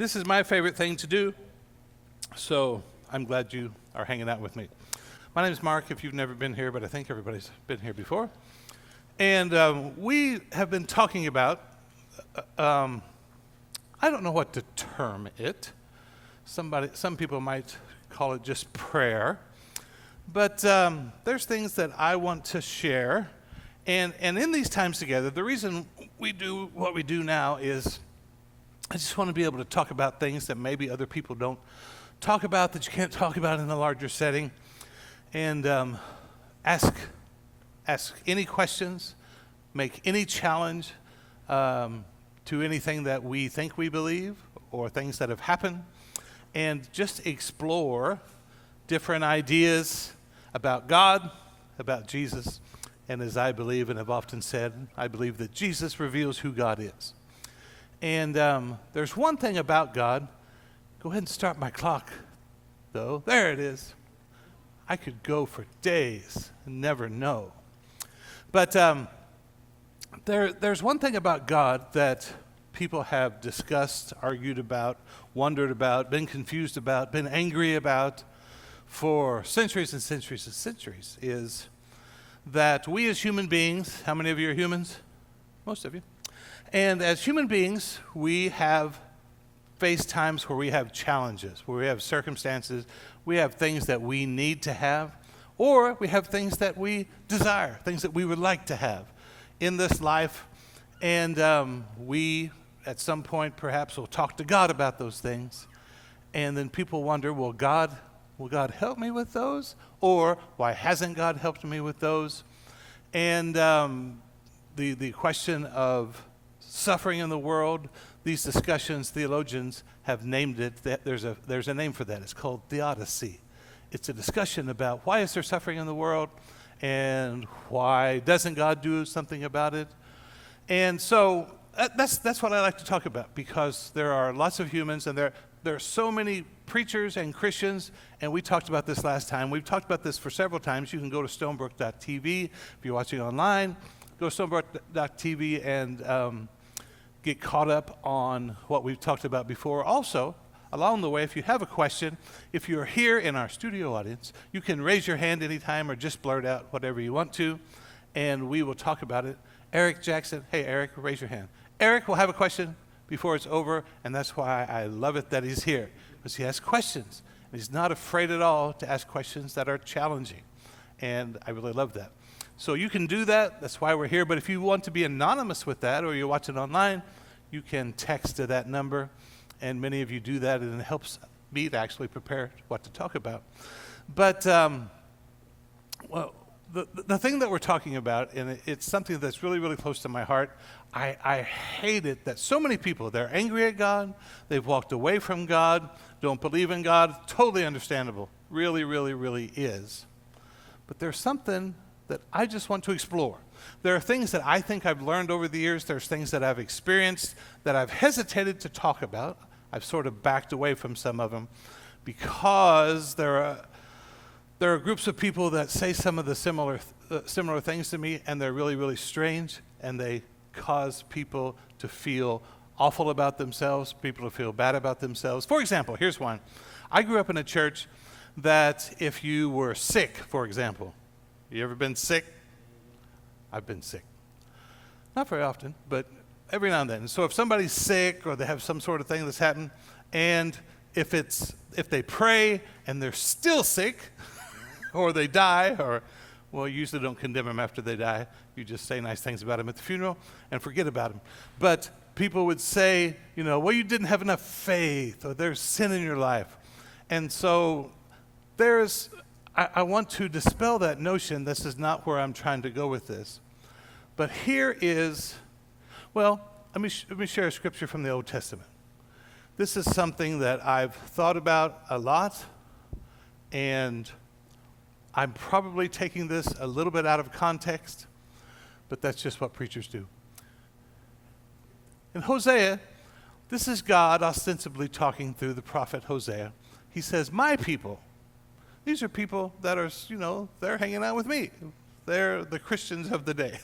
This is my favorite thing to do, so I'm glad you are hanging out with me. My name is Mark, if you've never been here, but I think everybody's been here before. And we have been talking about, I don't know what to term it. Some people might call it just prayer. But there's things that I want to share. And in these times together, the reason we do what we do now is I just want to be able to talk about things that maybe other people don't talk about, that you can't talk about in a larger setting, and ask any questions, make any challenge to anything that we think we believe or things that have happened, and just explore different ideas about God, about Jesus, and as I believe and have often said, I believe that Jesus reveals who God is. And there's one thing about God. Go ahead and start my clock, though. There it is. I could go for days and never know. But there's one thing about God that people have discussed, argued about, wondered about, been confused about, been angry about for centuries and centuries and centuries, is that we as human beings, how many of you are humans? Most of you. And as human beings, we have faced times where we have challenges, where we have circumstances, we have things that we need to have, or we have things that we desire, things that we would like to have in this life. And we, at some point, perhaps will talk to God about those things. And then people wonder, will God help me with those? Or why hasn't God helped me with those? And the question of suffering in the world, these discussions, theologians have named it, there's a name for that. It's called theodicy. It's a discussion about why is there suffering in the world and why doesn't God do something about it? And so that's what I like to talk about, because there are lots of humans and there are so many preachers and Christians, and we talked about this last time. We've talked about this for several times. You can go to Stonebrooke.tv if you're watching online. Go to Stonebrooke.tv and get caught up on what we've talked about before. Also, along the way, if you have a question, if you're here in our studio audience, you can raise your hand anytime or just blurt out whatever you want to, and we will talk about it. Eric Jackson, hey Eric, raise your hand. Eric will have a question before it's over, and that's why I love it that he's here, because he asks questions. And he's not afraid at all to ask questions that are challenging, and I really love that. So you can do that. That's why we're here. But if you want to be anonymous with that, or you're watching online, you can text to that number. And many of you do that, and it helps me to actually prepare what to talk about. But, well, the thing that we're talking about, and it's something that's really, really close to my heart, I hate it that so many people, they're angry at God, they've walked away from God, don't believe in God. Totally understandable. Really, really, really is. But there's something that I just want to explore. There are things that I think I've learned over the years. There's things that I've experienced that I've hesitated to talk about. I've sort of backed away from some of them because there are groups of people that say some of the similar things to me, and they're really, really strange, and they cause people to feel awful about themselves, people to feel bad about themselves. For example, here's one. I grew up in a church that if you were sick, for example, you ever been sick? I've been sick. Not very often, but every now and then. So if somebody's sick or they have some sort of thing that's happened, and if they pray and they're still sick, or they die, or, well, you usually don't condemn them after they die. You just say nice things about them at the funeral and forget about them. But people would say, well, you didn't have enough faith, or there's sin in your life. And so I want to dispel that notion. This is not where I'm trying to go with this. But here is, well, let me share a scripture from the Old Testament. This is something that I've thought about a lot, and I'm probably taking this a little bit out of context, but that's just what preachers do. In Hosea, this is God ostensibly talking through the prophet Hosea. He says, my people. These are people that are, they're hanging out with me. They're the Christians of the day.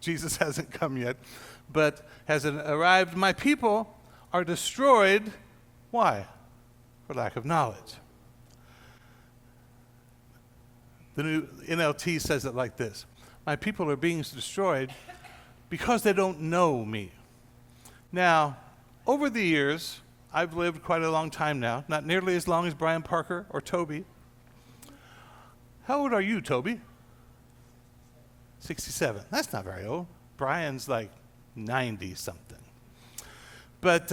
Jesus hasn't come yet, but hasn't arrived. My people are destroyed Why? For lack of knowledge. The new NLT says it like this: my people are being destroyed because they don't know me. Now, over the years, I've lived quite a long time now, not nearly as long as Brian Parker or Toby. How old are you, Toby? 67. That's not very old. Brian's like 90-something. But,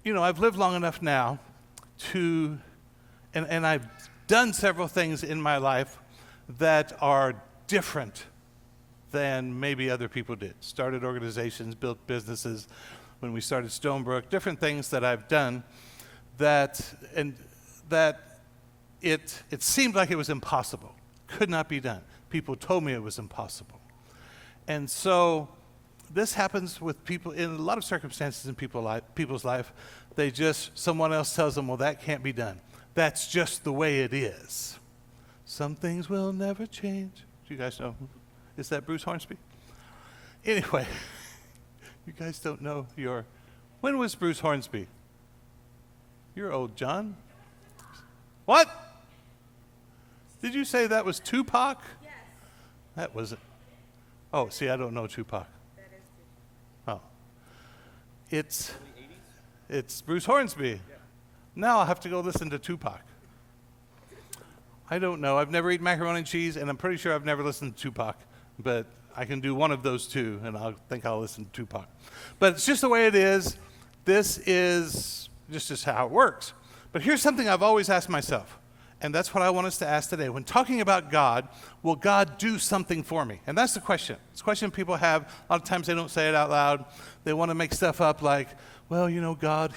I've lived long enough now to, and I've done several things in my life that are different than maybe other people did. Started organizations, built businesses. When we started Stonebrooke, different things that I've done that it seemed like it was impossible, could not be done. People told me it was impossible. And so this happens with people in a lot of circumstances in people's life. Someone else tells them, well, that can't be done. That's just the way it is. Some things will never change. Do you guys know? Is that Bruce Hornsby? Anyway, you guys don't know when was Bruce Hornsby? You're old, John. What? Did you say that was Tupac? Yes. That was it. Oh, see, I don't know Tupac. That is Tupac. Oh. It's Bruce Hornsby. Yeah. Now I'll have to go listen to Tupac. I don't know. I've never eaten macaroni and cheese, and I'm pretty sure I've never listened to Tupac. But I can do one of those two, and I'll listen to Tupac. But it's just the way it is. This is just how it works. But here's something I've always asked myself, and that's what I want us to ask today. When talking about God, will God do something for me? And that's the question. It's a question people have. A lot of times they don't say it out loud. They want to make stuff up like, well, God,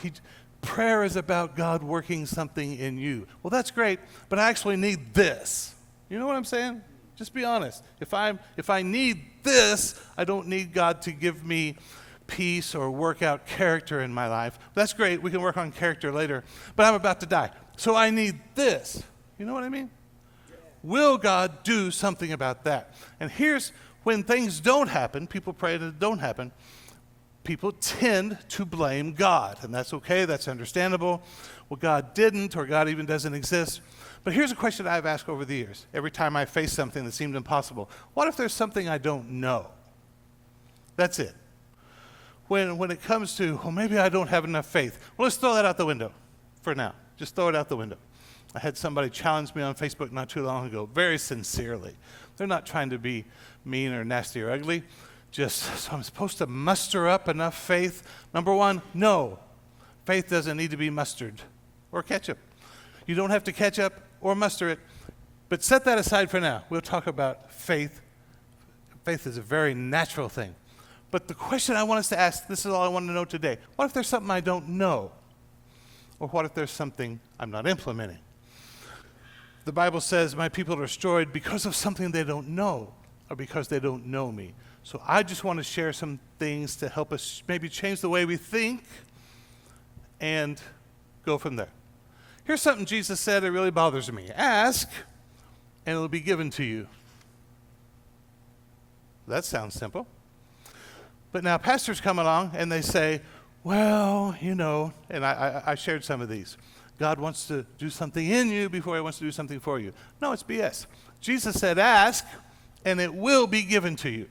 prayer is about God working something in you. Well, that's great, but I actually need this. You know what I'm saying? Just be honest. If I need this, I don't need God to give me peace or work out character in my life. That's great. We can work on character later. But I'm about to die. So I need this. You know what I mean? Yeah. Will God do something about that? And here's when things don't happen, people pray that it don't happen, people tend to blame God. And that's okay. That's understandable. Well, God didn't, or God even doesn't exist. But here's a question I've asked over the years. Every time I face something that seemed impossible, what if there's something I don't know? That's it. When it comes to, well, maybe I don't have enough faith. Well, let's throw that out the window for now. Just throw it out the window. I had somebody challenge me on Facebook not too long ago, very sincerely. They're not trying to be mean or nasty or ugly. So I'm supposed to muster up enough faith. Number one, no. Faith doesn't need to be mustard or ketchup. You don't have to ketchup or muster it. But set that aside for now. We'll talk about faith. Faith is a very natural thing. But the question I want us to ask, this is all I want to know today. What if there's something I don't know? Or what if there's something I'm not implementing? The Bible says my people are destroyed because of something they don't know, or because they don't know me. So I just want to share some things to help us maybe change the way we think and go from there. Here's something Jesus said that really bothers me. Ask, and it'll be given to you. That sounds simple. But now pastors come along and they say, well, and I shared some of these. God wants to do something in you before he wants to do something for you. No, it's BS. Jesus said, ask, and it will be given to you.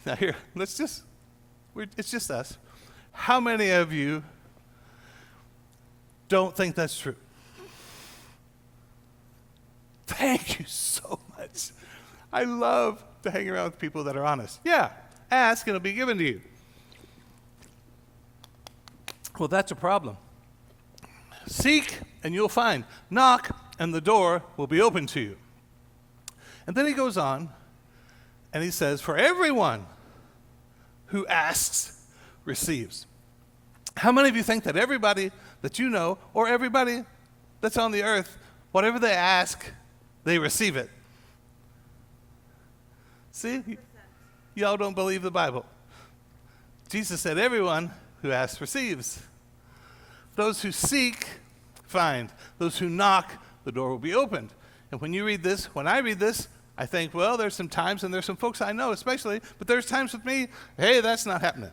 Now here, it's just us. How many of you don't think that's true? Thank you so much. I love to hang around with people that are honest. Yeah, ask and it'll be given to you. Well, that's a problem. Seek and you'll find. Knock and the door will be open to you. And then he goes on and he says, for everyone who asks receives. How many of you think that everybody that you know or everybody that's on the earth, whatever they ask, they receive it? See? Y'all don't believe the Bible. Jesus said everyone who asks receives. Those who seek find. Those who knock, the door will be opened. And when I read this, I think, well, there's some times, and there's some folks I know especially, but there's times with me, hey, that's not happening.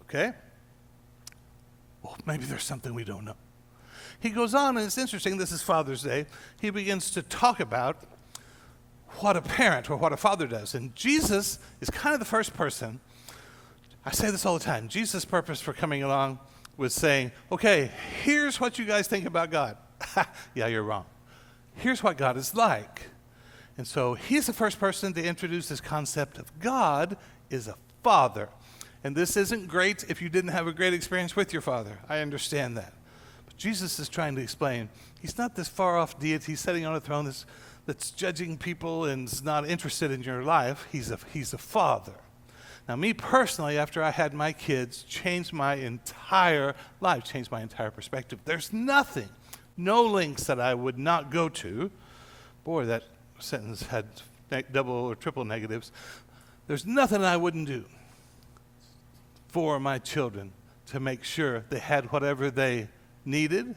Okay? Well, maybe there's something we don't know. He goes on, and it's interesting, this is Father's Day. He begins to talk about what a parent or what a father does. And Jesus is kind of the first person. I say this all the time. Jesus' purpose for coming along was saying, okay, here's what you guys think about God. Yeah, you're wrong. Here's what God is like. And so he's the first person to introduce this concept of God is a father. And this isn't great if you didn't have a great experience with your father. I understand that. But Jesus is trying to explain he's not this far-off deity sitting on a throne that's judging people and is not interested in your life. He's a father. Now, me personally, after I had my kids, changed my entire life, changed my entire perspective. There's nothing, no links that I would not go to. Boy, that sentence had double or triple negatives. There's nothing I wouldn't do for my children to make sure they had whatever they needed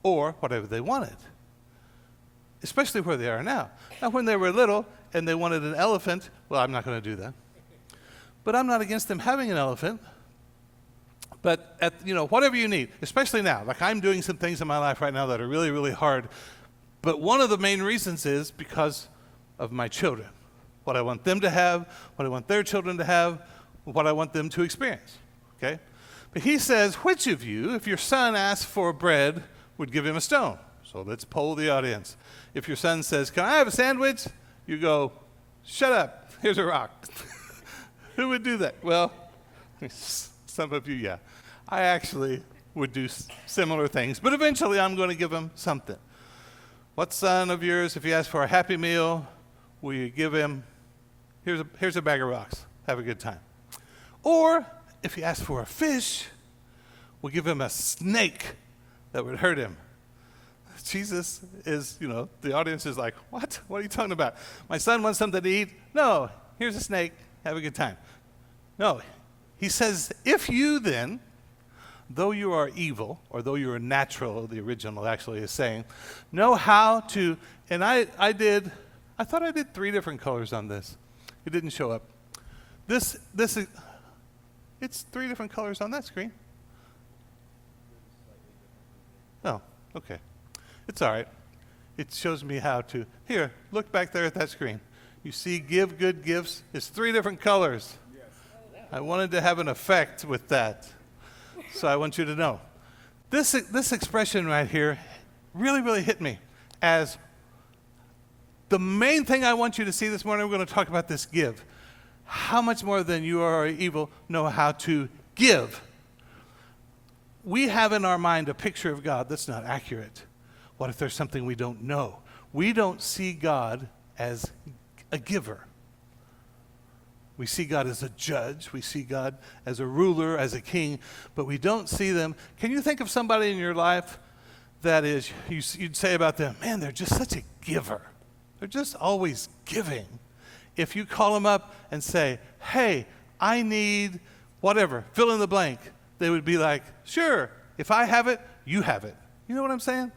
or whatever they wanted, especially where they are now. Now, when they were little and they wanted an elephant, well, I'm not going to do that. But I'm not against them having an elephant. But whatever you need, especially now, like I'm doing some things in my life right now that are really, really hard. But one of the main reasons is because of my children. What I want them to have, what I want their children to have, what I want them to experience. Okay? But he says, which of you, if your son asks for bread, would give him a stone? So let's poll the audience. If your son says, can I have a sandwich? You go, shut up, here's a rock. Who would do that? Well, some of you, yeah. I actually would do similar things, but eventually I'm going to give him something. What son of yours, if he asks for a Happy Meal, will you give him, here's a bag of rocks, have a good time. Or if he asks for a fish, we'll give him a snake that would hurt him. Jesus is, the audience is like, what? What are you talking about? My son wants something to eat? No, here's a snake. Have a good time. No, he says, if you then, though you are evil, or though you are natural, the original actually is saying, know how to, and I thought I did 3 different colors on this. It didn't show up. This is, it's 3 different colors on that screen. Oh, okay. It's all right. It shows me how to, here, look back there at that screen. You see give good gifts? It's 3 different colors. Yes. I wanted to have an effect with that. So I want you to know. This expression right here really, really hit me as the main thing I want you to see this morning. We're going to talk about this give. How much more than you are evil know how to give? We have in our mind a picture of God that's not accurate. What if there's something we don't know? We don't see God as a giver. We see God as a judge. We see God as a ruler, as a king, but we don't see them. Can you think of somebody in your life that is, you'd say about them, man, they're just such a giver. They're just always giving. If you call them up and say, hey, I need whatever, fill in the blank, they would be like, sure, if I have it, you have it. You know what I'm saying?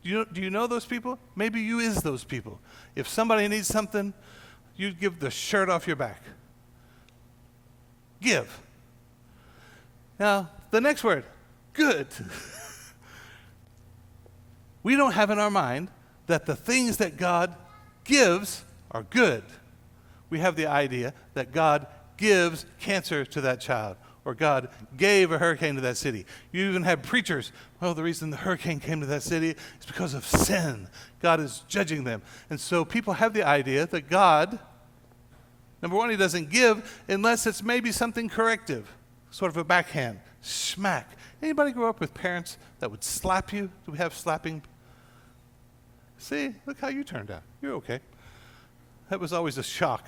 Do you know those people? Maybe you is those people. If somebody needs something, you'd give the shirt off your back. Give. Now, the next word, good. We don't have in our mind that the things that God gives are good. We have the idea that God gives cancer to that child, or God gave a hurricane to that city. You even have preachers, well, the reason the hurricane came to that city is because of sin. God is judging them. And so people have the idea that God, number one, he doesn't give unless it's maybe something corrective, sort of a backhand, smack. Anybody grow up with parents that would slap you? Do we have slapping? See, look how you turned out. You're okay. That was always a shock.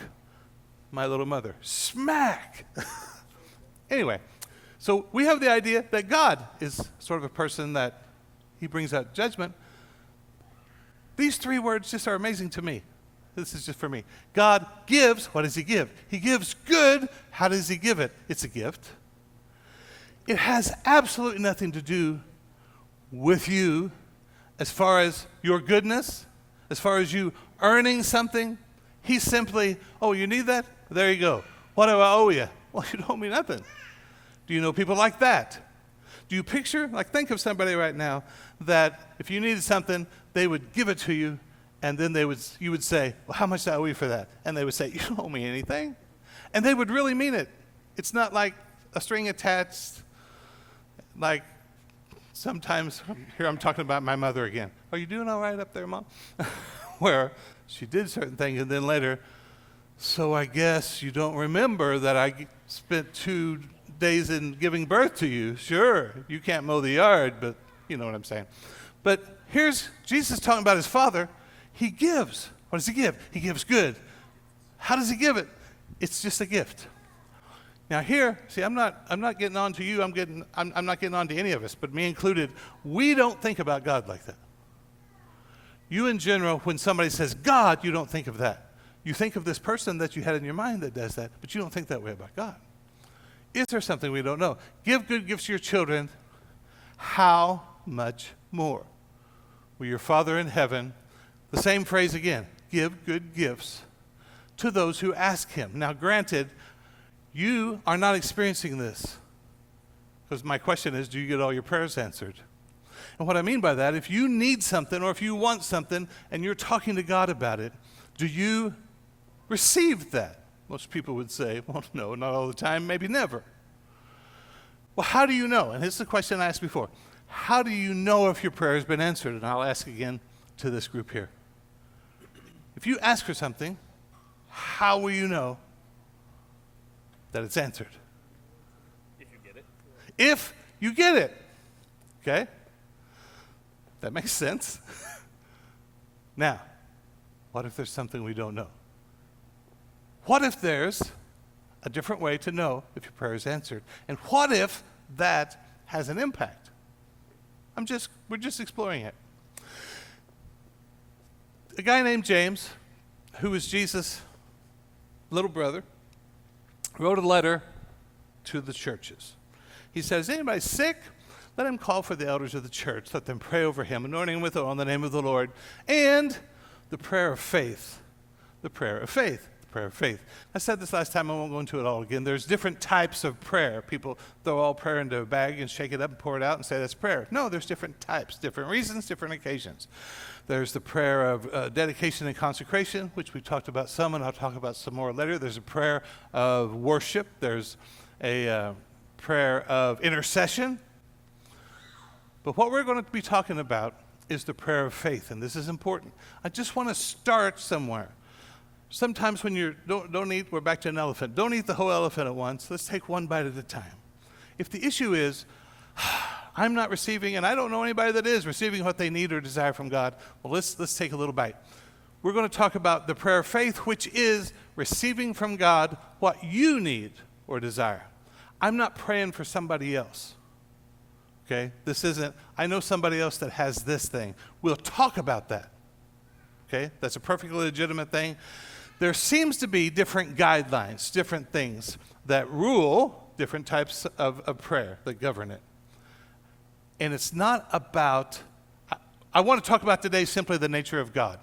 My little mother, smack. Anyway, so we have the idea that God is sort of a person that he brings out judgment. These 3 words just are amazing to me. This is just for me. God gives. What does he give? He gives good. How does he give it? It's a gift. It has absolutely nothing to do with you as far as your goodness, as far as you earning something. He's simply, oh, you need that? There you go. What do I owe you? Well, you don't owe me nothing. Do you know people like that? Do you picture, like think of somebody right now that if you needed something, they would give it to you, and then you would say, well, how much do I owe you for that? And they would say, you don't owe me anything. And they would really mean it. It's not like a string attached, like sometimes, here I'm talking about my mother again. Are you doing all right up there, Mom? Where she did certain things, and then later, so I guess you don't remember that I spent 2 days in giving birth to you. Sure, you can't mow the yard, but you know what I'm saying. But here's Jesus talking about his Father. He gives. What does he give? He gives good. How does he give it? It's just a gift. Now here, see, I'm not getting on to you. I'm not getting on to any of us, but me included. We don't think about God like that. You in general, when somebody says God, you don't think of that. You think of this person that you had in your mind that does that, but you don't think that way about God. Is there something we don't know? Give good gifts to your children. How much more will your Father in heaven, the same phrase again, give good gifts to those who ask him. Now granted, you are not experiencing this, because my question is, do you get all your prayers answered? And what I mean by that, if you need something or if you want something and you're talking to God about it, do you receive that? Most people would say, well, no, not all the time, maybe never. Well, how do you know? And this is the question I asked before. How do you know if your prayer has been answered? And I'll ask again to this group here. If you ask for something, how will you know that it's answered? If you get it. If you get it. Okay? That makes sense. Now, what if there's something we don't know? What if there's a different way to know if your prayer is answered? And what if that has an impact? We're just exploring it. A guy named James, who was Jesus' little brother, wrote a letter to the churches. He says, anybody sick? Let him call for the elders of the church. Let them pray over him, anointing him with oil in the name of the Lord. And the prayer of faith. The prayer of faith. The prayer of faith. I said this last time. I won't go into it all again. There's different types of prayer. People throw all prayer into a bag and shake it up and pour it out and say that's prayer. No, there's different types, different reasons, different occasions. There's the prayer of dedication and consecration, which we talked about some, and I'll talk about some more later. There's a prayer of worship. There's a prayer of intercession. But what we're going to be talking about is the prayer of faith, and this is important. I just want to start somewhere. Sometimes when don't eat, we're back to an elephant. Don't eat the whole elephant at once. Let's take one bite at a time. If the issue is, I'm not receiving, and I don't know anybody that is receiving what they need or desire from God, well, let's take a little bite. We're going to talk about the prayer of faith, which is receiving from God what you need or desire. I'm not praying for somebody else. Okay? This isn't, I know somebody else that has this thing. We'll talk about that. Okay? That's a perfectly legitimate thing. There seems to be different guidelines, different things that rule different types of prayer that govern it. And it's not about, I want to talk about today simply the nature of God.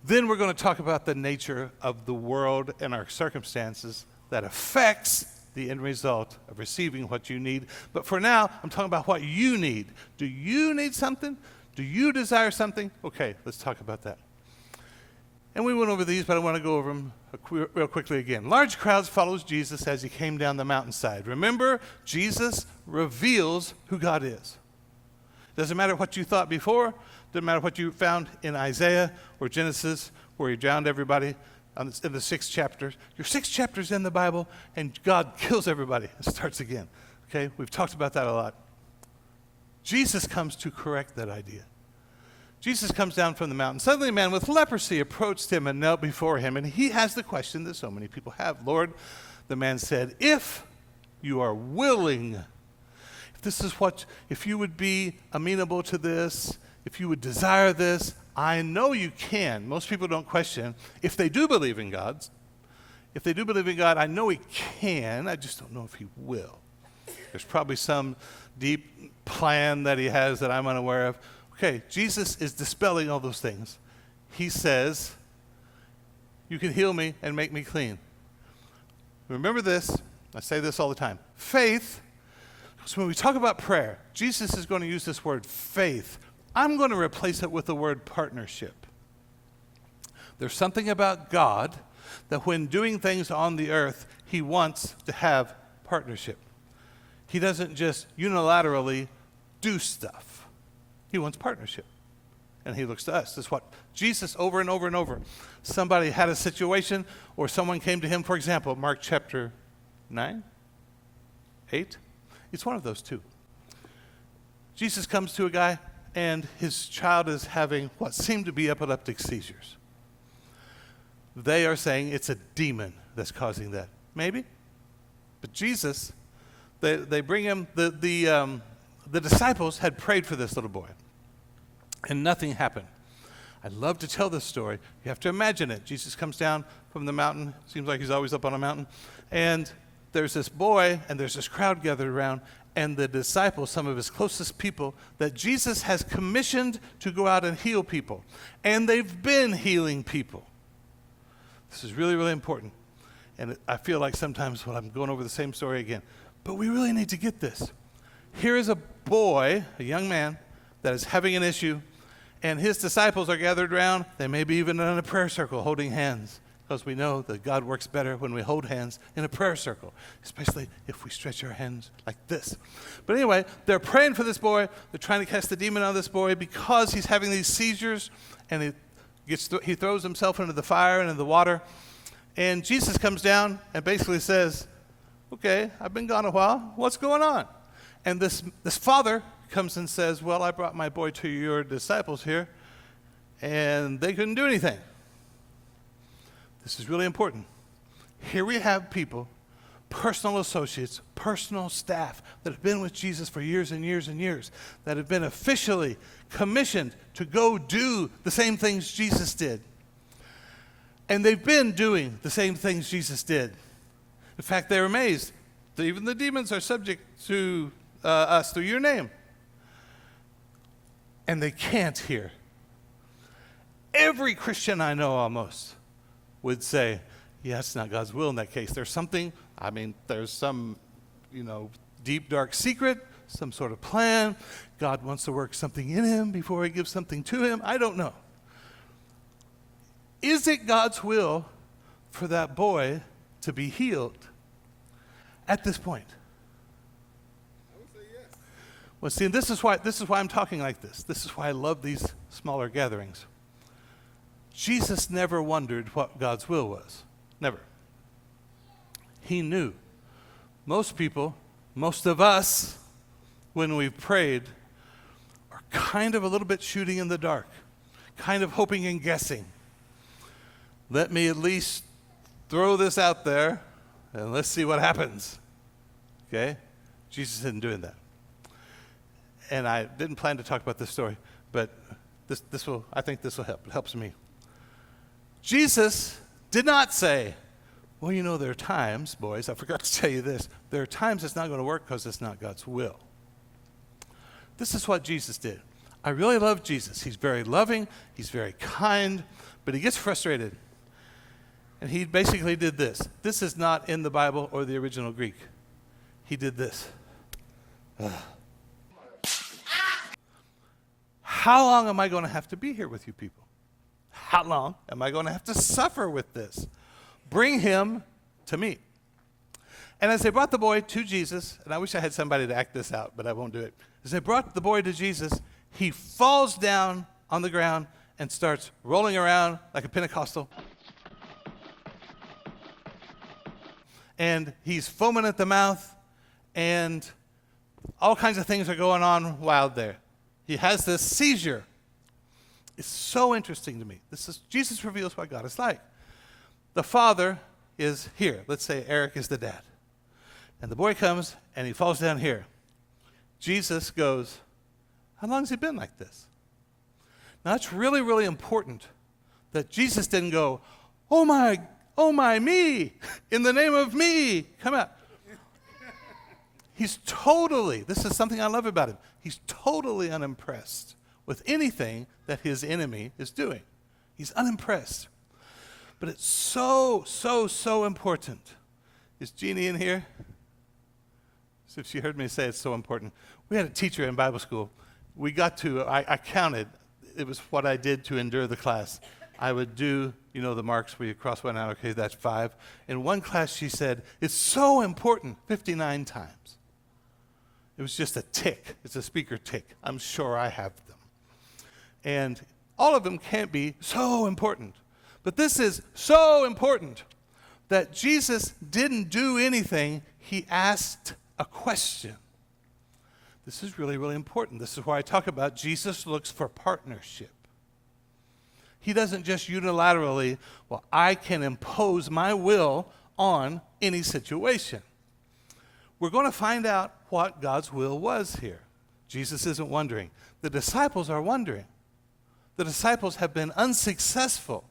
Then we're going to talk about the nature of the world and our circumstances that affects the end result of receiving what you need. But for now, I'm talking about what you need. Do you need something? Do you desire something? Okay, let's talk about that. And we went over these, but I want to go over them real quickly again. Large crowds follows Jesus as he came down the mountainside. Remember, Jesus reveals who God is. Doesn't matter what you thought before. Doesn't matter what you found in Isaiah or Genesis, where he drowned everybody in the 6 chapters. You're 6 chapters in the Bible, and God kills everybody and starts again. Okay, we've talked about that a lot. Jesus comes to correct that idea. Jesus comes down from the mountain. Suddenly a man with leprosy approached him and knelt before him, and he has the question that so many people have. Lord, the man said, if you are willing, if you would be amenable to this, if you would desire this, I know you can. Most people don't question. If they do believe in God, I know he can. I just don't know if he will. There's probably some deep plan that he has that I'm unaware of. Okay, Jesus is dispelling all those things. He says, you can heal me and make me clean. Remember this. I say this all the time. Faith So when we talk about prayer, Jesus is going to use this word faith. I'm going to replace it with the word partnership. There's something about God that when doing things on the earth, he wants to have partnership. He doesn't just unilaterally do stuff. He wants partnership. And he looks to us. That's what Jesus, over and over and over, somebody had a situation or someone came to him, for example, Mark chapter 9, 8. It's one of those two. Jesus comes to a guy and his child is having what seem to be epileptic seizures. They are saying it's a demon that's causing that. Maybe. But Jesus, they bring him, the disciples had prayed for this little boy. And nothing happened. I love to tell this story. You have to imagine it. Jesus comes down from the mountain. Seems like he's always up on a mountain. And there's this boy, and there's this crowd gathered around, and the disciples, some of his closest people, that Jesus has commissioned to go out and heal people. And they've been healing people. This is really, really important. And I feel like sometimes when I'm going over the same story again. But we really need to get this. Here is a boy, a young man, that is having an issue, and his disciples are gathered around. They may be even in a prayer circle holding hands, because we know that God works better when we hold hands in a prayer circle, especially if we stretch our hands like this. But anyway, they're praying for this boy. They're trying to cast the demon out of this boy because he's having these seizures, and he throws himself into the fire and into the water. And Jesus comes down and basically says, okay, I've been gone a while. What's going on? And this father comes and says, well, I brought my boy to your disciples here, and they couldn't do anything. This is really important. Here we have people, personal associates, personal staff that have been with Jesus for years and years and years, that have been officially commissioned to go do the same things Jesus did. And they've been doing the same things Jesus did. In fact, they're amazed that even the demons are subject to us through your name. And they can't hear. Every Christian I know almost would say, yeah, it's not God's will in that case. There's something, there's some, deep, dark secret, some sort of plan. God wants to work something in him before he gives something to him. I don't know. Is it God's will for that boy to be healed at this point? Well, see, this is why I'm talking like this. This is why I love these smaller gatherings. Jesus never wondered what God's will was. Never. He knew. Most people, most of us, when we've prayed, are kind of a little bit shooting in the dark, kind of hoping and guessing. Let me at least throw this out there, and let's see what happens. Okay? Jesus isn't doing that. And I didn't plan to talk about this story, but I think this will help. It helps me. Jesus did not say, well, there are times, boys, I forgot to tell you this, there are times it's not going to work because it's not God's will. This is what Jesus did. I really love Jesus. He's very loving, he's very kind, but he gets frustrated. And he basically did this. This is not in the Bible or the original Greek. He did this. How long am I going to have to be here with you people? How long am I going to have to suffer with this? Bring him to me. And as they brought the boy to Jesus, and I wish I had somebody to act this out, but I won't do it. As they brought the boy to Jesus, he falls down on the ground and starts rolling around like a Pentecostal. And he's foaming at the mouth, and all kinds of things are going on wild there. He has this seizure. It's so interesting to me. Jesus reveals what God is like. The father is here. Let's say Eric is the dad. And the boy comes, and he falls down here. Jesus goes, how long has he been like this? Now, it's really, really important that Jesus didn't go, oh my, me, in the name of me, come out. He's totally, this is something I love about him, he's totally unimpressed with anything that his enemy is doing. He's unimpressed. But it's so, so, so important. Is Jeannie in here? So if she heard me say it's so important. We had a teacher in Bible school. We got to, I counted, it was what I did to endure the class. I would do, the marks where you cross one out, okay, that's 5. In one class, she said, it's so important, 59 times. It was just a tick. It's a speaker tick. I'm sure I have them. And all of them can't be so important. But this is so important that Jesus didn't do anything. He asked a question. This is really, really important. This is why I talk about Jesus looks for partnership. He doesn't just unilaterally, I can impose my will on any situation. We're going to find out what God's will was here. Jesus isn't wondering. The disciples are wondering. The disciples have been unsuccessful.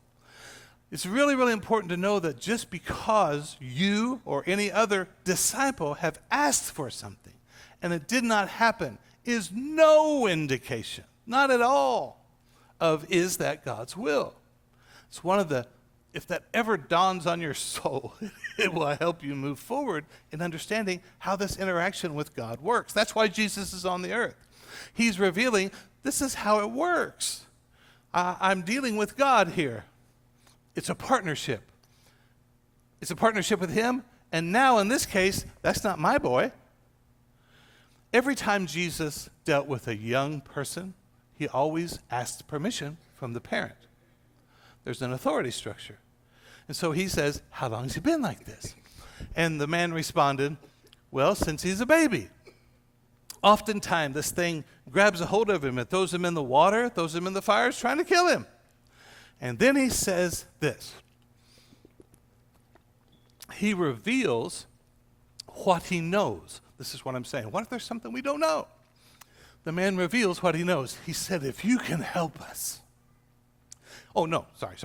It's really, really important to know that just because you or any other disciple have asked for something and it did not happen is no indication, not at all, of is that God's will. It's one of the, if that ever dawns on your soul, it will help you move forward in understanding how this interaction with God works. That's why Jesus is on the earth. He's revealing this is how it works. I'm dealing with God here. It's a partnership. It's a partnership with him. And now in this case, that's not my boy. Every time Jesus dealt with a young person, he always asked permission from the parent. There's an authority structure. And so he says, how long has he been like this? And the man responded, well, since he's a baby. Oftentimes, this thing grabs a hold of him. It throws him in the water, throws him in the fire, it's trying to kill him. And then he says this. He reveals what he knows. This is what I'm saying. What if there's something we don't know? The man reveals what he knows. He said, if you can help us. Oh, no, sorry.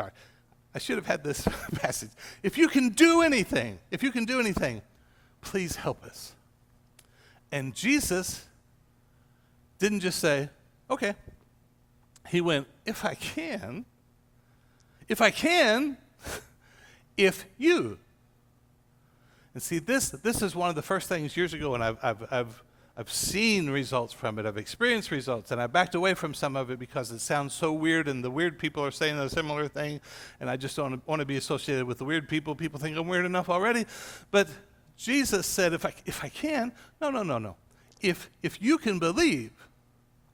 I should have had this passage. If you can do anything, please help us. And Jesus didn't just say, okay. He went, if I can, if you. And see, this is one of the first things years ago, and I've seen results from it. I've experienced results, and I backed away from some of it because it sounds so weird, and the weird people are saying a similar thing, and I just don't want to be associated with the weird people. People think I'm weird enough already. But Jesus said, if I can, no. If you can believe,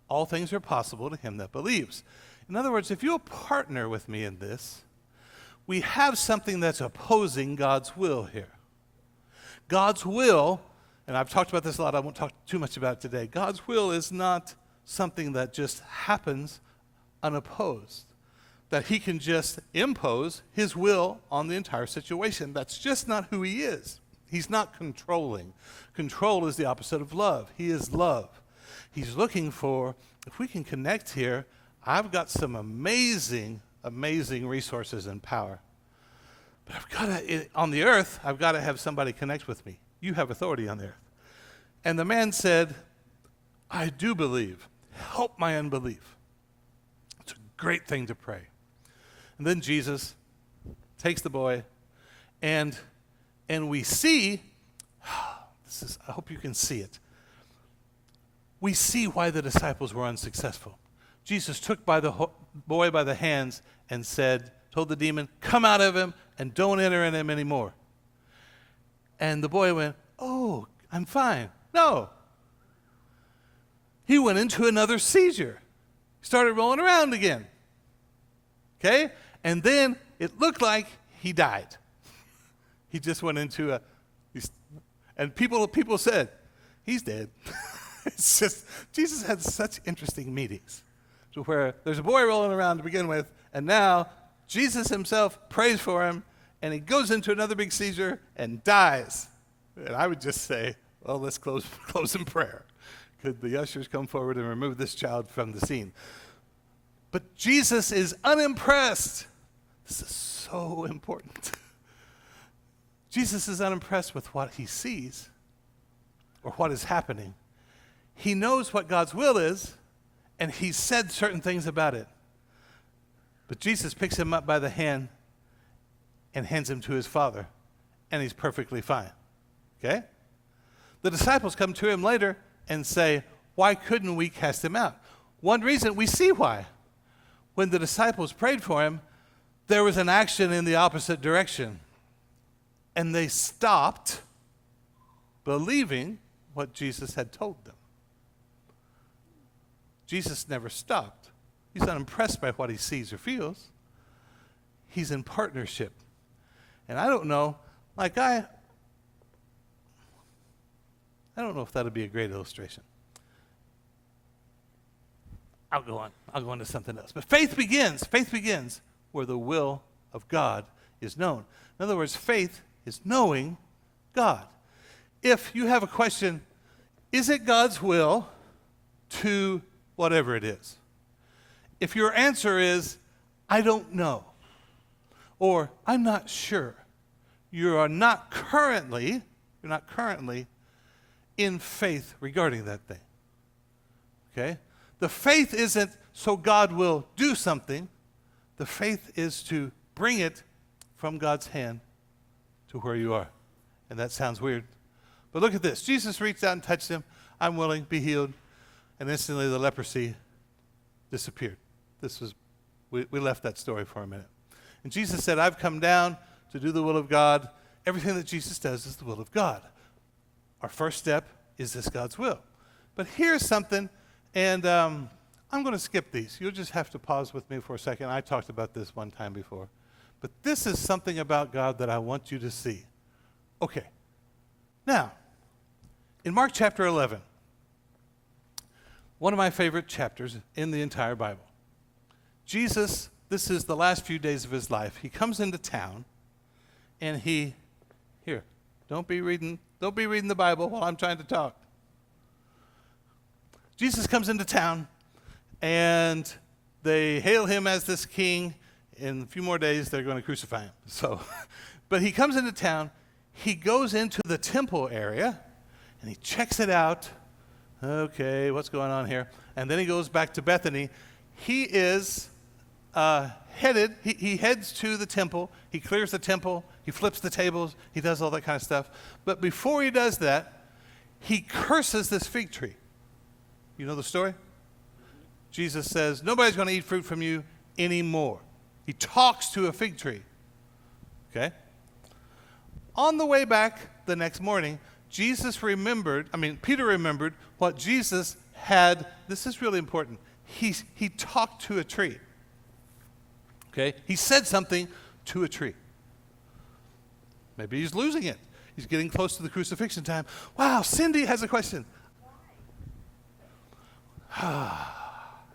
all things are possible to him that believes. In other words, if you'll partner with me in this, we have something that's opposing God's will here. God's will, and I've talked about this a lot, I won't talk too much about it today. God's will is not something that just happens unopposed, that he can just impose his will on the entire situation. That's just not who he is. He's not controlling. Control is the opposite of love. He is love. He's looking for, if we can connect here, I've got some amazing resources and power. But on the earth, I've got to have somebody connect with me. You have authority on the earth. And the man said, I do believe. Help my unbelief. It's a great thing to pray. And then Jesus takes the boy, and we see, I hope you can see it. We see why the disciples were unsuccessful. Jesus took the boy by the hands and told the demon, come out of him and don't enter in him anymore. And the boy went, oh, I'm fine. No. He went into another seizure. Started rolling around again. Okay? And then it looked like he died. He just went into and people said, he's dead. It's just, Jesus had such interesting meetings to where there's a boy rolling around to begin with, and now Jesus himself prays for him, and he goes into another big seizure and dies. And I would just say, well, let's close in prayer. Could the ushers come forward and remove this child from the scene? But Jesus is unimpressed. This is so important. Jesus is unimpressed with what he sees or what is happening. He knows what God's will is, and he said certain things about it. But Jesus picks him up by the hand and hands him to his father, and he's perfectly fine. Okay? The disciples come to him later and say, why couldn't we cast him out? One reason, we see why. When the disciples prayed for him, there was an action in the opposite direction. And they stopped believing what Jesus had told them. Jesus never stopped. He's not impressed by what he sees or feels. He's in partnership. And I don't know, like I don't know if that'll be a great illustration. I'll go on to something else. But faith begins where the will of God is known. In other words, faith is knowing God. If you have a question, is it God's will to whatever it is? If your answer is, I don't know, or I'm not sure, you're not currently in faith regarding that thing. Okay? The faith isn't so God will do something. The faith is to bring it from God's hand to where you are. And that sounds weird. But look at this. Jesus reached out and touched him. I'm willing, be healed. And instantly the leprosy disappeared. We left that story for a minute. And Jesus said, I've come down to do the will of God. Everything that Jesus does is the will of God. Our first step is this God's will. But here's something, and I'm going to skip these. You'll just have to pause with me for a second. I talked about this one time before. But this is something about God that I want you to see. Okay. Now, in Mark chapter 11, one of my favorite chapters in the entire Bible, Jesus, this is the last few days of his life. He comes into town, and don't be reading the Bible while I'm trying to talk. Jesus comes into town, and they hail him as this king. In a few more days, they're going to crucify him. But he comes into town. He goes into the temple area, and he checks it out. Okay, what's going on here? And then he goes back to Bethany. He is he heads to the temple. He clears the temple. He flips the tables. He does all that kind of stuff. But before he does that, he curses this fig tree. You know the story? Jesus says, nobody's going to eat fruit from you anymore. He talks to a fig tree. Okay? On the way back the next morning, Peter remembered what Jesus had. This is really important. He talked to a tree. Okay? He said something to a tree. Maybe he's losing it. He's getting close to the crucifixion time. Wow, Cindy has a question.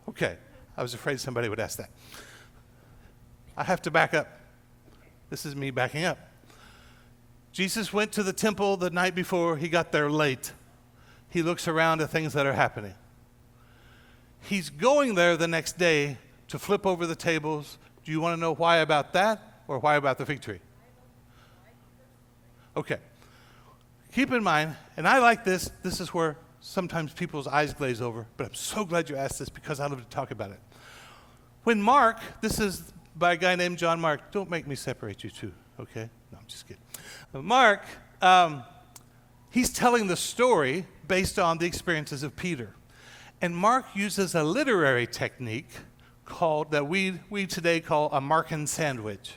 Okay. I was afraid somebody would ask that. I have to back up. This is me backing up. Jesus went to the temple the night before. He got there late. He looks around at things that are happening. He's going there the next day to flip over the tables. Do you want to know why about that or why about the fig tree? Okay. Keep in mind, and I like this. This is where sometimes people's eyes glaze over, but I'm so glad you asked this because I love to talk about it. When Mark, this is by a guy named John Mark. Don't make me separate you two, okay? No, I'm just kidding. Mark, he's telling the story based on the experiences of Peter. And Mark uses a literary technique that we today call a Markan sandwich.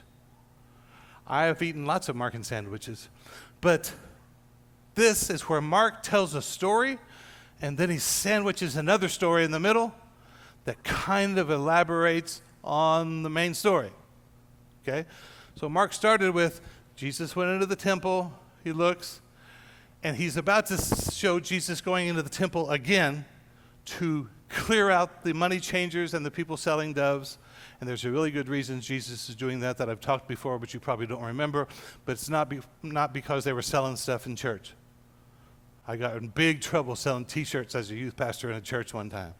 I have eaten lots of Markan sandwiches, but this is where Mark tells a story, and then he sandwiches another story in the middle that kind of elaborates on the main story. Okay? So Mark started with Jesus went into the temple, he looks, and he's about to show Jesus going into the temple again to clear out the money changers and the people selling doves. And there's a really good reason Jesus is doing that I've talked before, but you probably don't remember. But it's not because they were selling stuff in church. I got in big trouble selling T-shirts as a youth pastor in a church one time.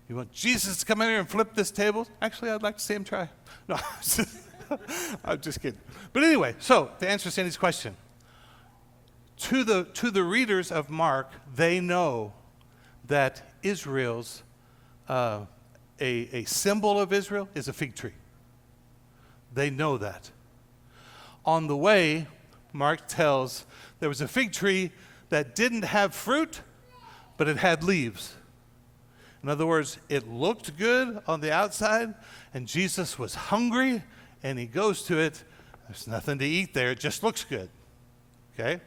You want Jesus to come in here and flip this table? Actually, I'd like to see him try. No, I'm just kidding. But anyway, so to answer Sandy's question, to the readers of Mark, they know that Israel's a symbol of Israel is a fig tree. They know that. On the way, Mark tells there was a fig tree that didn't have fruit, but it had leaves. In other words, it looked good on the outside, and Jesus was hungry, and he goes to it. There's nothing to eat there. It just looks good. Okay?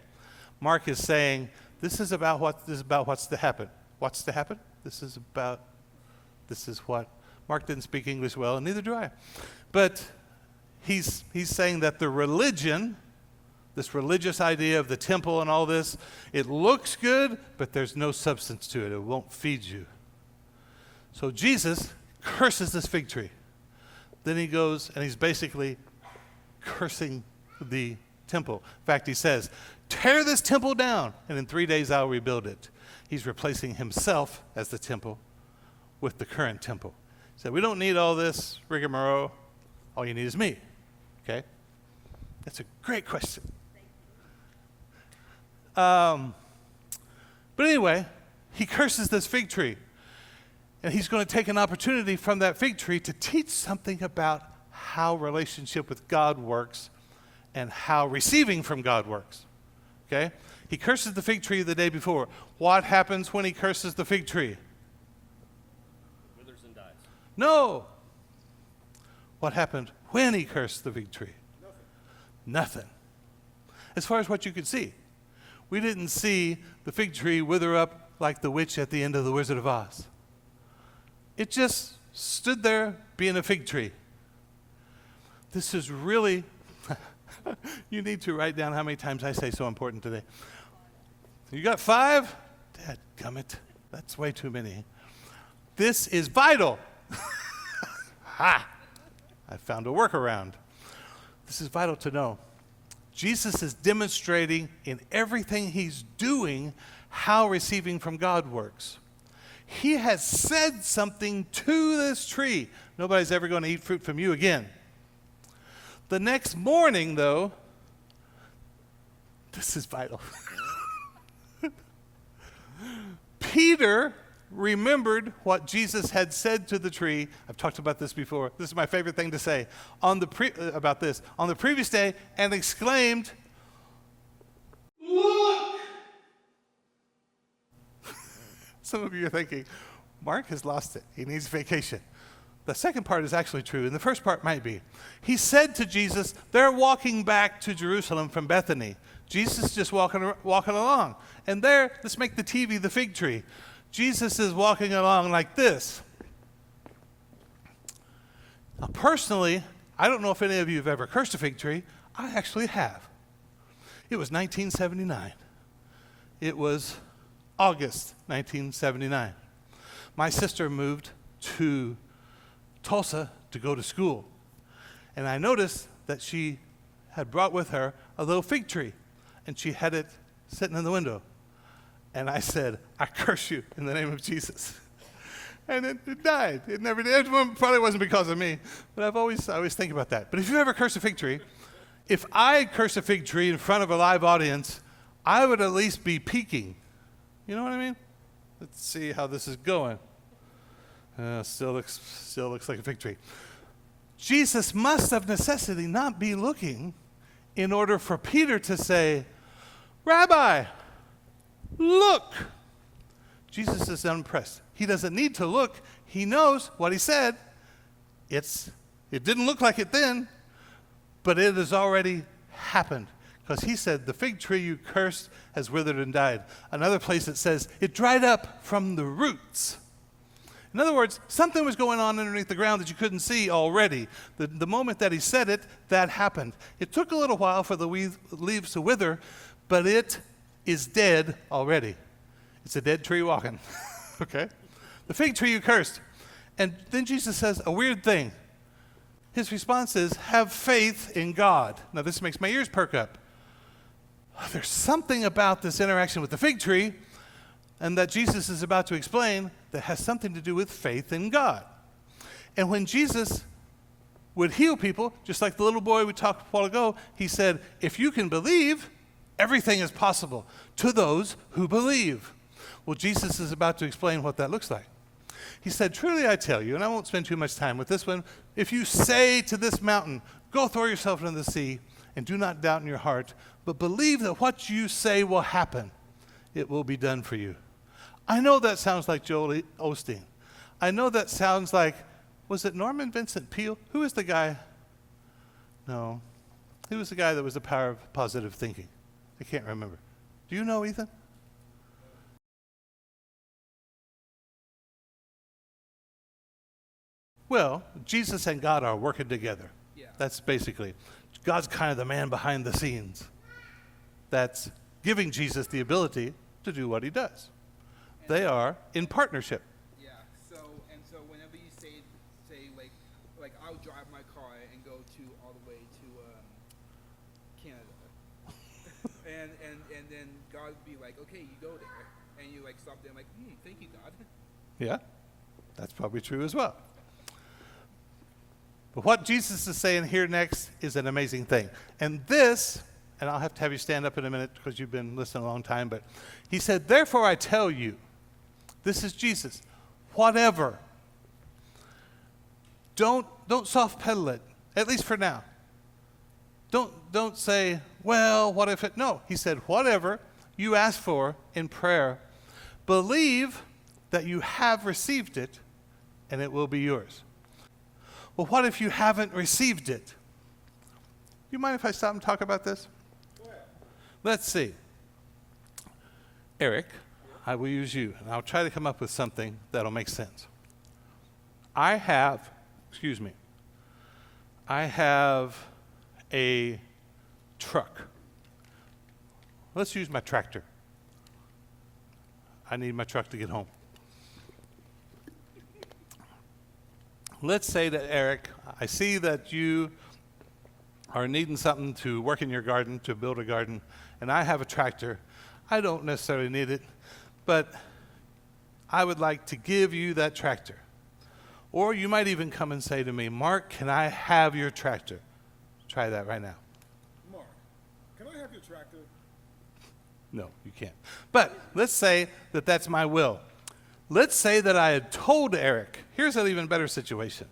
Mark is saying, this is about what's to happen. What's to happen? This is what. Mark didn't speak English well, and neither do I. But he's saying that the religion, this religious idea of the temple and all this, it looks good, but there's no substance to it. It won't feed you. So Jesus curses this fig tree. Then he goes and he's basically cursing the temple. In fact, he says, tear this temple down, and in 3 days I'll rebuild it. He's replacing himself as the temple with the current temple. He said, we don't need all this rigmarole. All you need is me. Okay? That's a great question. But anyway, he curses this fig tree. And he's going to take an opportunity from that fig tree to teach something about how relationship with God works and how receiving from God works. Okay? He curses the fig tree the day before. What happens when he curses the fig tree? Withers and dies. No. What happened when he cursed the fig tree? Nothing. As far as what you could see. We didn't see the fig tree wither up like the witch at the end of The Wizard of Oz. It just stood there being a fig tree. This is really, you need to write down how many times I say so important today. You got 5? Dadgummit, that's way too many. This is vital. Ha! I found a workaround. This is vital to know. Jesus is demonstrating in everything he's doing how receiving from God works. He has said something to this tree. Nobody's ever going to eat fruit from you again. The next morning, though, this is vital. Peter remembered what Jesus had said to the tree. I've talked about this before. This is my favorite thing to say about this. On the previous day, and exclaimed, "Look!" Some of you are thinking, Mark has lost it. He needs vacation. The second part is actually true, and the first part might be. He said to Jesus, they're walking back to Jerusalem from Bethany. Jesus is just walking along. And there, let's make the TV the fig tree. Jesus is walking along like this. Now, personally, I don't know if any of you have ever cursed a fig tree. I actually have. It was 1979. It was August 1979. My sister moved to Tulsa to go to school. And I noticed that she had brought with her a little fig tree. And she had it sitting in the window. And I said, I curse you in the name of Jesus. And it died. It never did. It probably wasn't because of me. But I always think about that. But if you ever curse a fig tree, if I curse a fig tree in front of a live audience, I would at least be peeking. You know what I mean? Let's see how this is going. Still looks like a fig tree. Jesus must of necessity not be looking in order for Peter to say, Rabbi, look. Jesus is unimpressed. He doesn't need to look. He knows what he said. It didn't look like it then, but it has already happened. Because he said, the fig tree you cursed has withered and died. Another place it says, it dried up from the roots. In other words, something was going on underneath the ground that you couldn't see already. The moment that he said it, that happened. It took a little while for the leaves to wither, but it is dead already. It's a dead tree walking. Okay? The fig tree you cursed. And then Jesus says a weird thing. His response is, have faith in God. Now this makes my ears perk up. There's something about this interaction with the fig tree and that Jesus is about to explain that has something to do with faith in God. And when Jesus would heal people, just like the little boy we talked a while ago, he said, if you can believe, everything is possible to those who believe. Well, Jesus is about to explain what that looks like. He said, truly I tell you, and I won't spend too much time with this one, if you say to this mountain, go throw yourself into the sea, and do not doubt in your heart, but believe that what you say will happen, it will be done for you. I know that sounds like Joel Osteen. I know that sounds like, was it Norman Vincent Peale? Who was the guy? No. Who was the guy that was the power of positive thinking? I can't remember. Do you know, Ethan? Well, Jesus and God are working together. Yeah. That's basically, God's kind of the man behind the scenes that's giving Jesus the ability to do what he does. They are in partnership. Yeah. So whenever you say like I'll drive my car and go to all the way to Canada, and then God would be like, okay, you go there, and you like stop there, and like, thank you, God. Yeah, that's probably true as well. But what Jesus is saying here next is an amazing thing. And this, and I'll have to have you stand up in a minute because you've been listening a long time, but he said, therefore I tell you, this is Jesus, whatever. Don't soft pedal it, at least for now. Don't say, well, what if it, no. He said, whatever you ask for in prayer, believe that you have received it and it will be yours. Well, what if you haven't received it? Do you mind if I stop and talk about this? Go ahead. Let's see. Eric, I will use you, and I'll try to come up with something that'll make sense. I have a truck. Let's use my tractor. I need my truck to get home. Let's say that, Eric, I see that you are needing something to work in your garden, to build a garden, and I have a tractor. I don't necessarily need it, but I would like to give you that tractor. Or you might even come and say to me, Mark, can I have your tractor? Try that right now. Mark, can I have your tractor? No, you can't. But let's say that that's my will. Let's say that I had told Eric, here's an even better situation.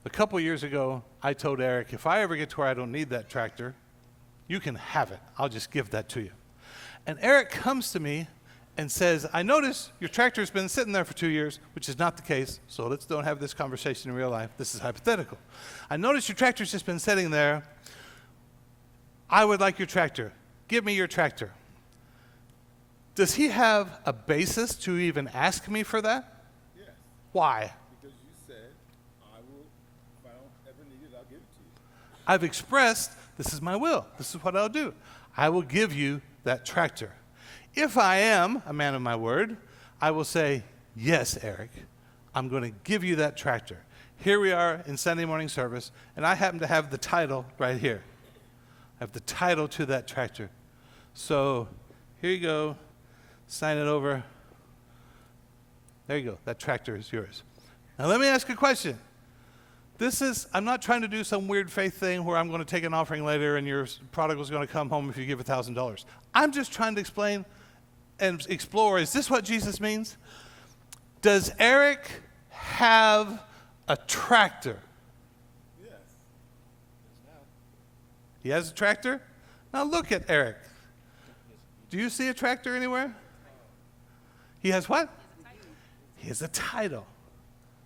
A couple years ago, I told Eric, if I ever get to where I don't need that tractor, you can have it. I'll just give that to you. And Eric comes to me and says, I notice your tractor's been sitting there for 2 years, which is not the case, so let's don't have this conversation in real life. This is hypothetical. I notice your tractor's just been sitting there. I would like your tractor. Give me your tractor. Does he have a basis to even ask me for that? Yes, Why? because you said, I will, if I don't ever need it, I'll give it to you. I've expressed, this is my will. This is what I'll do. I will give you that tractor. If I am a man of my word, I will say, yes, Eric, I'm going to give you that tractor. Here we are in Sunday morning service, and I happen to have the title right here. I have the title to that tractor. So here you go. Sign it over. There you go. That tractor is yours. Now let me ask a question. I'm not trying to do some weird faith thing where I'm going to take an offering later and your prodigal's going to come home if you give $1,000. I'm just trying to explain and explore, is this what Jesus means? Does Eric have a tractor? Yes. He has a tractor? Now look at Eric. Do you see a tractor anywhere? He has what? He has a title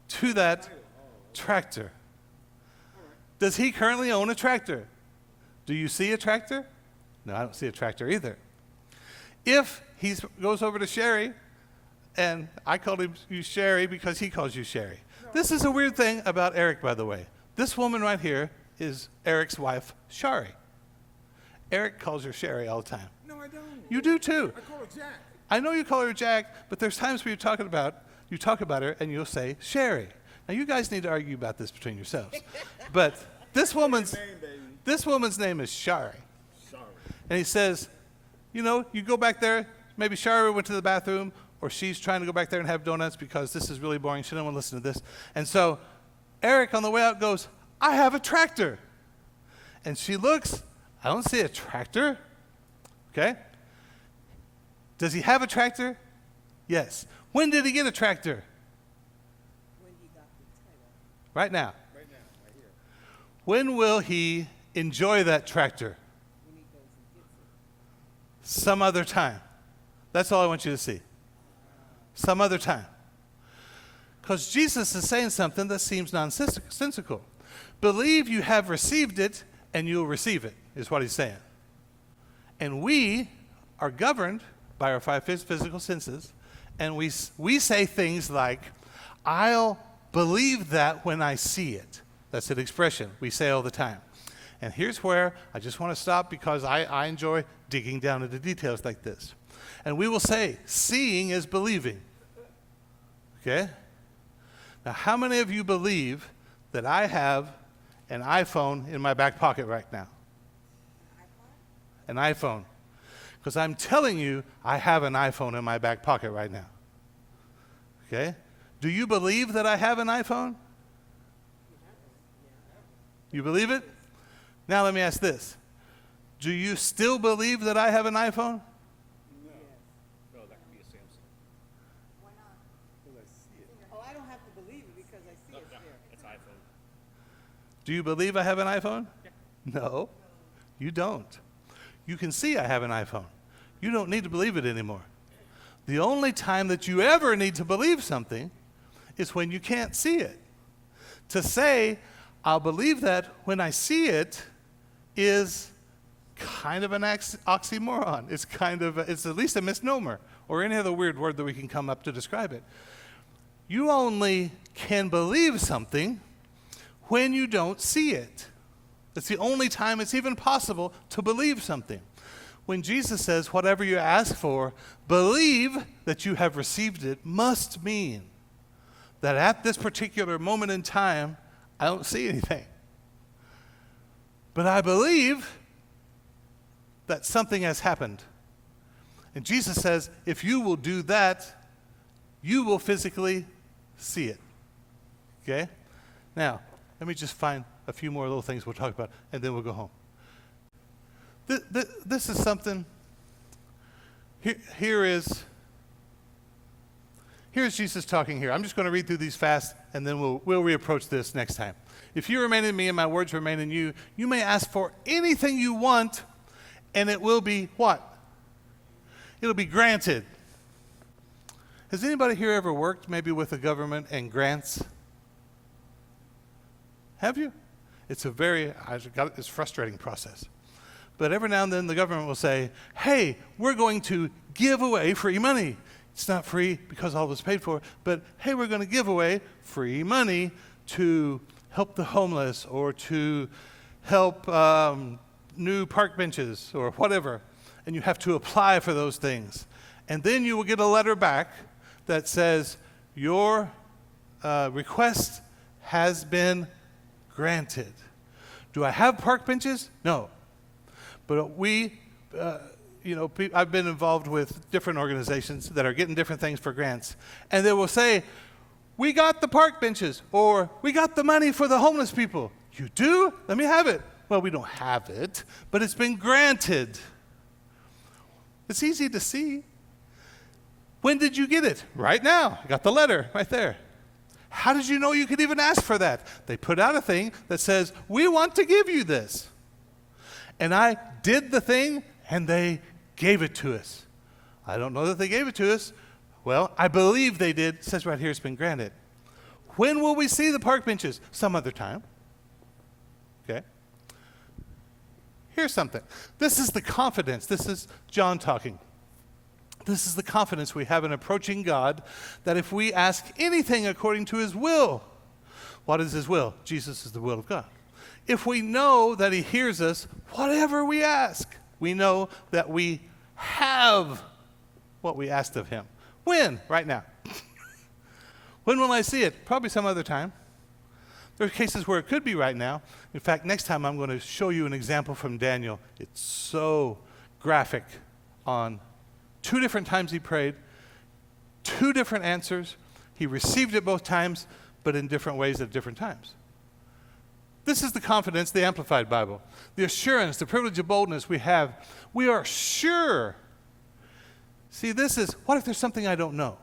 to that tractor. Does he currently own a tractor? Do you see a tractor? No, I don't see a tractor either. If he goes over to Sherry, and I called you Sherry because he calls you Sherry. This is a weird thing about Eric, by the way. This woman right here is Eric's wife, Shari. Eric calls her Sherry all the time. No, I don't. You do too. I call her Jack. I know you call her Jack, but there's times where you talk about her and you'll say Sherry. Now you guys need to argue about this between yourselves. But this woman's name is Shari. Sorry. And he says, you go back there, maybe Shari went to the bathroom, or she's trying to go back there and have donuts because this is really boring. She doesn't want to listen to this. And so Eric on the way out goes, I have a tractor. And she looks, I don't see a tractor. Okay? Does he have a tractor? Yes. When did he get a tractor? When he got the title. Right now. Right now, right here. When will he enjoy that tractor? When he goes and gets it. Some other time. That's all I want you to see. Some other time. Because Jesus is saying something that seems nonsensical. Believe you have received it, and you'll receive it, is what he's saying. And we are governed by our five physical senses, and we say things like, I'll believe that when I see it. That's an expression we say all the time. And here's where I just want to stop because I enjoy digging down into details like this. And we will say, seeing is believing. Okay? Now, how many of you believe that I have an iPhone in my back pocket right now? An iPhone. Because I'm telling you, I have an iPhone in my back pocket right now. Okay? Do you believe that I have an iPhone? You believe it? Now let me ask this. Do you still believe that I have an iPhone? Oh, that could be a Samsung. Why not? Because I see it. Oh, I don't have to believe it because I see No, it's no, there. it's iPhone. Do you believe I have an iPhone? No, you don't. You can see I have an iPhone. You don't need to believe it anymore. The only time that you ever need to believe something is when you can't see it. To say, I'll believe that when I see it is kind of an oxymoron. It's at least a misnomer or any other weird word that we can come up to describe it. You only can believe something when you don't see it. It's the only time it's even possible to believe something. When Jesus says, whatever you ask for, believe that you have received it, must mean that at this particular moment in time, I don't see anything. But I believe that something has happened. And Jesus says, if you will do that, you will physically see it. Okay? Now, let me just find a few more little things we'll talk about, and then we'll go home. This is something. Here's Jesus talking here. I'm just going to read through these fast, and then we'll reapproach this next time. If you remain in me and my words remain in you, you may ask for anything you want, and it will be what? It'll be granted. Has anybody here ever worked maybe with the government and grants? Have you? It's it's a frustrating process. But every now and then the government will say, hey, we're going to give away free money. It's not free because all was paid for, but hey, we're going to give away free money to help the homeless or to help new park benches or whatever. And you have to apply for those things. And then you will get a letter back that says, your request has been granted. Do I have park benches? No. But I've been involved with different organizations that are getting different things for grants. And they will say, we got the park benches, or we got the money for the homeless people. You do? Let me have it. Well, we don't have it, but it's been granted. It's easy to see. When did you get it? Right now. I got the letter right there. How did you know you could even ask for that? They put out a thing that says, we want to give you this. And I did the thing, and they gave it to us. I don't know that they gave it to us. Well, I believe they did. It says right here it's been granted. When will we see the park benches? Some other time. Okay. Here's something. This is the confidence. This is John talking. This is the confidence we have in approaching God, that if we ask anything according to his will, what is his will? Jesus is the will of God. If we know that he hears us, whatever we ask, we know that we have what we asked of him. When? Right now. When will I see it? Probably some other time. There are cases where it could be right now. In fact, next time I'm going to show you an example from Daniel. It's so graphic on 2 different times he prayed, 2 different answers. He received it both times, but in different ways at different times. This is the confidence, the Amplified Bible. The assurance, the privilege of boldness we have. We are sure. See, this is, what if there's something I don't know?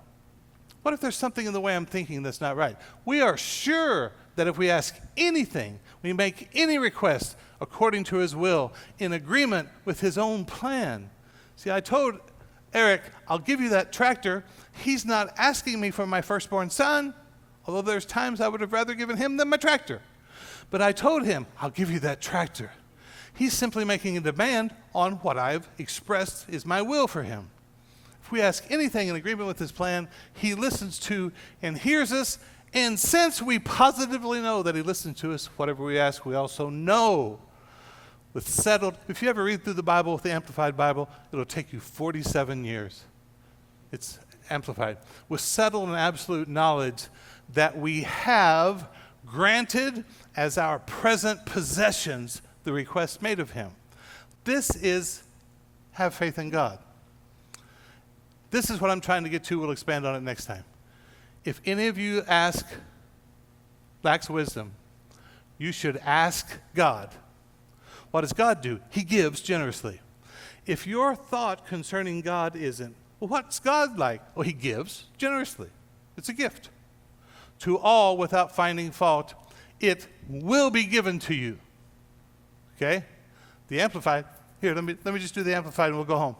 What if there's something in the way I'm thinking that's not right? We are sure that if we ask anything, we make any request according to his will, in agreement with his own plan. See, I told Eric, I'll give you that tractor. He's not asking me for my firstborn son, although there's times I would have rather given him than my tractor. But I told him, I'll give you that tractor. He's simply making a demand on what I've expressed is my will for him. If we ask anything in agreement with his plan, he listens to and hears us. And since we positively know that he listens to us, whatever we ask, we also know with settled. If you ever read through the Bible with the Amplified Bible, it'll take you 47 years. It's amplified. With settled and absolute knowledge that we have granted as our present possessions the request made of him. This is have faith in God. This is what I'm trying to get to. We'll expand on it next time. If any of you lacks wisdom, you should ask God. What does God do? He gives generously. If your thought concerning God isn't, well, what's God like? Well, he gives generously. It's a gift. To all without finding fault, it will be given to you. Okay? The Amplified. Here, let me just do the Amplified and we'll go home.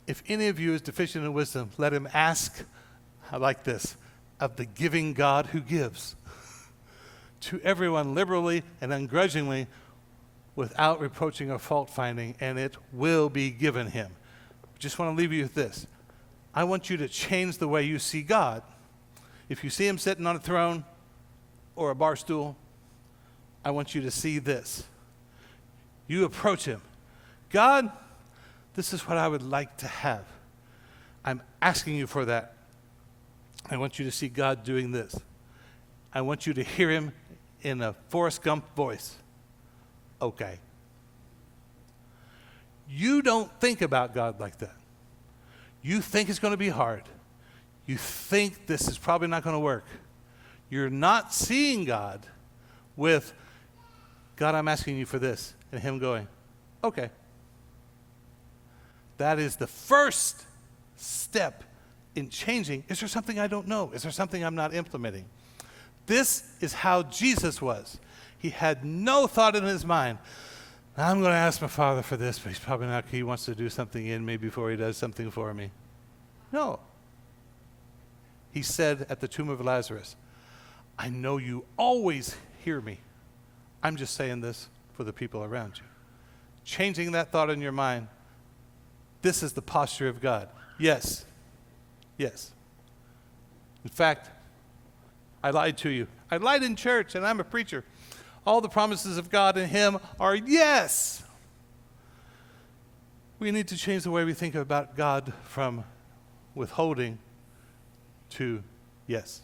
If any of you is deficient in wisdom, let him ask, I like this, of the giving God who gives to everyone liberally and ungrudgingly without reproaching or fault finding, and it will be given him. Just want to leave you with this. I want you to change the way you see God. If you see him sitting on a throne or a bar stool, I want you to see this. You approach him. God, this is what I would like to have. I'm asking you for that. I want you to see God doing this. I want you to hear him in a Forrest Gump voice. Okay. You don't think about God like that. You think it's going to be hard. You think this is probably not going to work. You're not seeing God with, God, I'm asking you for this, and him going, okay. That is the first step in changing. Is there something I don't know? Is there something I'm not implementing? This is how Jesus was. He had no thought in his mind, I'm going to ask my Father for this, but he's probably not. He wants to do something in me before he does something for me. No. He said at the tomb of Lazarus, I know you always hear me. I'm just saying this for the people around you. Changing that thought in your mind. This is the posture of God. Yes. Yes. In fact, I lied to you. I lied in church, and I'm a preacher. All the promises of God in him are yes. We need to change the way we think about God from withholding to yes.